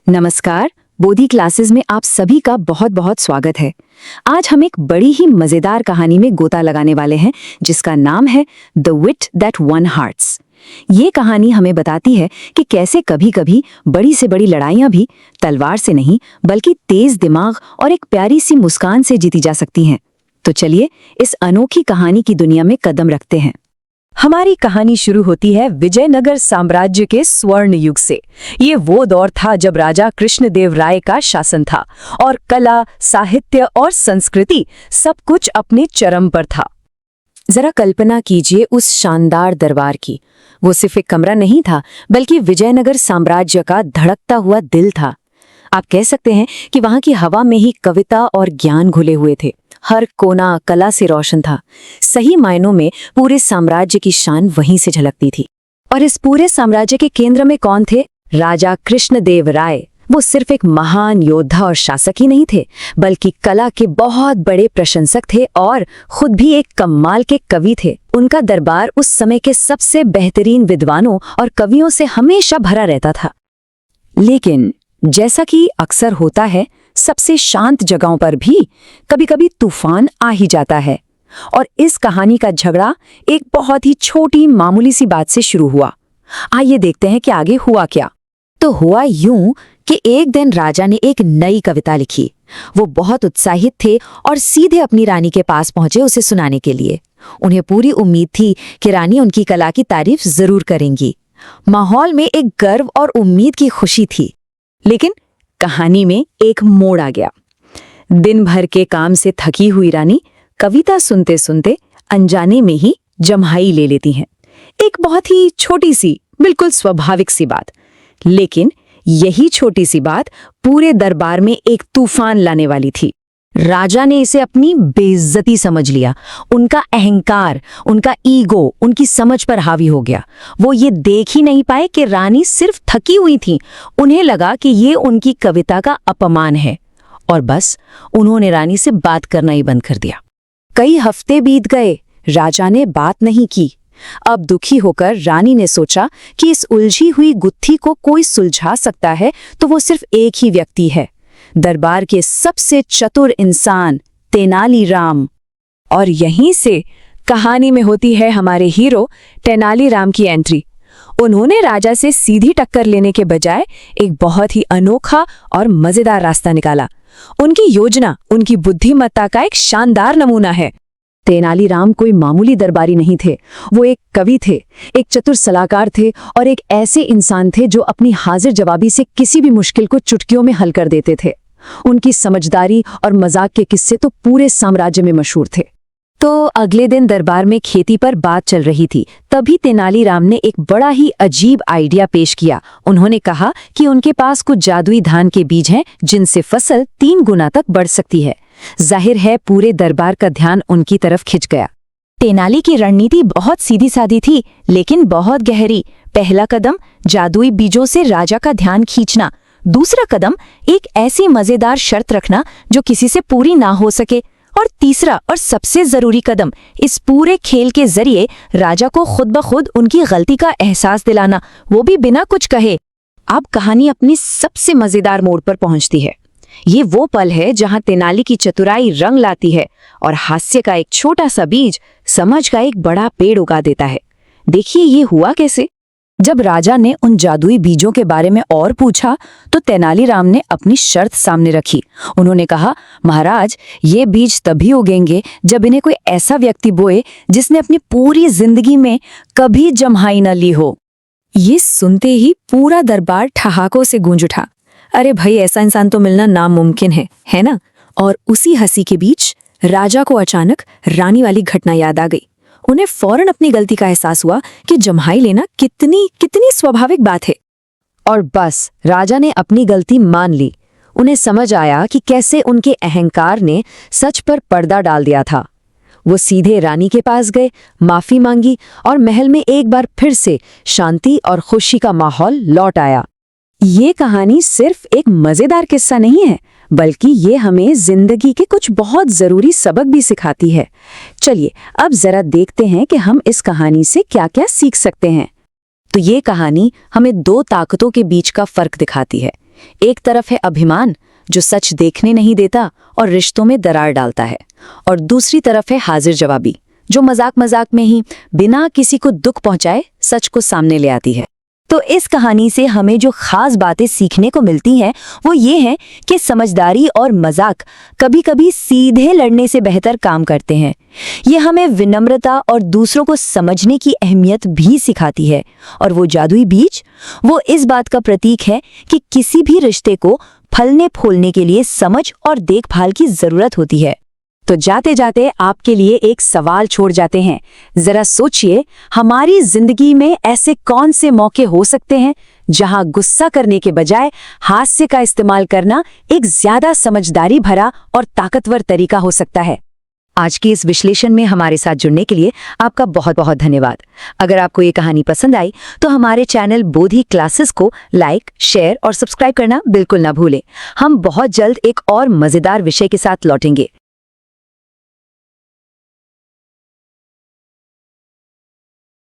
नमस्कार। बोधी क्लासेस में आप सभी का बहुत बहुत स्वागत है। आज हम एक बड़ी ही मजेदार कहानी में गोता लगाने वाले हैं जिसका नाम है the wheat that one hearts. ये कहानी हमें बताती है कि कैसे कभी-कभी बड़ी से बड़ी लड़ाइयां भी तलवार से नहीं बल्कि तेज दिमाग और एक प्यारी सी मुस्कान से जीती जा सकती हैं। तो चलिए इस अनोखी कहानी की दुनिया में कदम रखते हैं। हमारी कहानी शुरू होती है विजयनगर साम्राज्य के स्वर्ण युग से। ये वो दौर था जब राजा कृष्णदेव राय का शासन था और कला, साहित्य और संस्कृति सब कुछ अपने चरम पर था। जरा कल्पना कीजिए उस शानदार दरबार की। वो सिर्फ एक कमरा नहीं था बल्कि विजयनगर साम्राज्य का धड़कता हुआ दिल था। आप कह सकते हैं कि वहां की हवा में ही कविता और ज्ञान घुले हुए थे। हर कोना कला से रोशन था। सही मायनों में पूरे साम्राज्य की शान वहीं से झलकती थी। और इस पूरे साम्राज्य के केंद्र में कौन थे? राजा कृष्णदेव राय। वो सिर्फ एक महान योद्धा और शासक ही नहीं थे बल्कि कला के बहुत बड़े प्रशंसक थे और खुद भी एक कमाल के कवि थे। उनका दरबार उस समय के सबसे बेहतरीन विद्वानों और कवियों से हमेशा भरा रहता था। लेकिन जैसा कि अक्सर होता है, सबसे शांत जगहों पर भी कभी-कभी तूफान आ ही जाता है। और इस कहानी का झगड़ा एक बहुत ही छोटी मामूली सी बात से शुरू हुआ। आइए देखते हैं कि आगे हुआ क्या। तो हुआ यूं कि एक दिन राजा ने एक नई कविता लिखी। वो बहुत उत्साहित थे और सीधे अपनी रानी के पास पहुंचे उसे सुनाने के लिए। उन्हें पूरी उम्मीद थी कि रानी उनकी कला की तारीफ जरूर करेंगी। माहौल में एक गर्व और उम्मीद की खुशी थी। लेकिन कहानी में एक मोड़ आ गया। दिन भर के काम से थकी हुई रानी कविता सुनते सुनते अनजाने में ही जम्हाई ले लेती हैं। एक बहुत ही छोटी सी, बिल्कुल स्वाभाविक सी बात। लेकिन यही छोटी सी बात पूरे दरबार में एक तूफान लाने वाली थी। राजा ने इसे अपनी बेइज्जती समझ लिया। उनका अहंकार, उनका ईगो उनकी समझ पर हावी हो गया। वो ये देख ही नहीं पाए कि रानी सिर्फ थकी हुई थी। उन्हें लगा कि ये उनकी कविता का अपमान है और बस उन्होंने रानी से बात करना ही बंद कर दिया। कई हफ्ते बीत गए, राजा ने बात नहीं की। अब दुखी होकर रानी ने सोचा कि इस उलझी हुई गुत्थी को कोई सुलझा सकता है तो वो सिर्फ एक ही व्यक्ति है, दरबार के सबसे चतुर इंसान तेनालीराम। और यहीं से कहानी में होती है हमारे हीरो तेनालीराम की एंट्री। उन्होंने राजा से सीधी टक्कर लेने के बजाय एक बहुत ही अनोखा और मजेदार रास्ता निकाला। उनकी योजना उनकी बुद्धिमत्ता का एक शानदार नमूना है। तेनालीराम कोई मामूली दरबारी नहीं थे। वो एक कवि थे, एक चतुर सलाहकार थे और एक ऐसे इंसान थे जो अपनी हाजिर जवाबी से किसी भी मुश्किल को चुटकियों में हल कर देते थे। उनकी समझदारी और मजाक के किस्से तो पूरे साम्राज्य में मशहूर थे। तो अगले दिन दरबार में खेती पर बात चल रही थी। तभी तेनालीराम ने एक बड़ा ही अजीब आइडिया पेश किया। उन्होंने कहा कि उनके पास कुछ जादुई धान के बीज हैं जिनसे फसल 3 गुना तक बढ़ सकती है। जाहिर है पूरे दरबार का ध्यान उनकी तरफ खिंच गया। तेनाली की रणनीति बहुत सीधी सादी थी लेकिन बहुत गहरी। पहला कदम जादुई बीजों से राजा का ध्यान खींचना। दूसरा कदम एक ऐसी मजेदार शर्त रखना जो किसी से पूरी ना हो सके। और तीसरा और सबसे जरूरी कदम, इस पूरे खेल के जरिए राजा को खुद ब खुद उनकी गलती का एहसास दिलाना, वो भी बिना कुछ कहे। अब कहानी अपनी सबसे मजेदार मोड़ पर पहुंचती है। ये वो पल है जहां तेनाली की चतुराई रंग लाती है और हास्य का एक छोटा सा बीज समझ का एक बड़ा पेड़ उगा देता है। देखिए ये हुआ कैसे। जब राजा ने उन जादुई बीजों के बारे में और पूछा तो तेनालीराम ने अपनी शर्त सामने रखी। उन्होंने कहा, महाराज, ये बीज तभी उगेंगे जब इन्हें कोई ऐसा व्यक्ति बोए जिसने अपनी पूरी जिंदगी में कभी जम्हाई न ली हो। ये सुनते ही पूरा दरबार ठहाकों से गूंज उठा। अरे भाई, ऐसा इंसान तो मिलना नामुमकिन है ना? और उसी हंसी के बीच राजा को अचानक रानी वाली घटना याद आ गई। उन्हें फौरन अपनी गलती का एहसास हुआ कि जम्हाई लेना कितनी स्वाभाविक बात है। और बस राजा ने अपनी गलती मान ली। उन्हें समझ आया कि कैसे उनके अहंकार ने सच पर पर्दा डाल दिया था। वो सीधे रानी के पास गए, माफी मांगी और महल में एक बार फिर से शांति और खुशी का माहौल लौट आया। ये कहानी सिर्फ एक मजेदार किस्सा नहीं है बल्कि ये हमें जिंदगी के कुछ बहुत जरूरी सबक भी सिखाती है। चलिए अब जरा देखते हैं कि हम इस कहानी से क्या-क्या सीख सकते हैं। तो ये कहानी हमें 2 ताकतों के बीच का फर्क दिखाती है। एक तरफ है अभिमान, जो सच देखने नहीं देता और रिश्तों में दरार डालता है, और दूसरी तरफ है हाजिर जवाबी, जो मजाक मजाक में ही बिना किसी को दुख पहुंचाए सच को सामने ले आती है। तो इस कहानी से हमें जो खास बातें सीखने को मिलती हैं वो ये है कि समझदारी और मजाक कभी-कभी सीधे लड़ने से बेहतर काम करते हैं। ये हमें विनम्रता और दूसरों को समझने की अहमियत भी सिखाती है, और वो जादुई बीज, वो इस बात का प्रतीक है कि किसी भी रिश्ते को फलने फूलने के लिए समझ और देखभाल की जरूरत होती है। तो जाते जाते आपके लिए एक सवाल छोड़ जाते हैं। जरा सोचिए, हमारी जिंदगी में ऐसे कौन से मौके हो सकते हैं जहां गुस्सा करने के बजाय हास्य का इस्तेमाल करना एक ज्यादा समझदारी भरा और ताकतवर तरीका हो सकता है। आज की इस विश्लेषण में हमारे साथ जुड़ने के लिए आपका बहुत बहुत धन्यवाद। अगर आपको ये कहानी पसंद आई तो हमारे चैनल बोधी क्लासेस को लाइक, शेयर और सब्सक्राइब करना बिल्कुल ना भूलें। हम बहुत जल्द एक और मजेदार विषय के साथ लौटेंगे।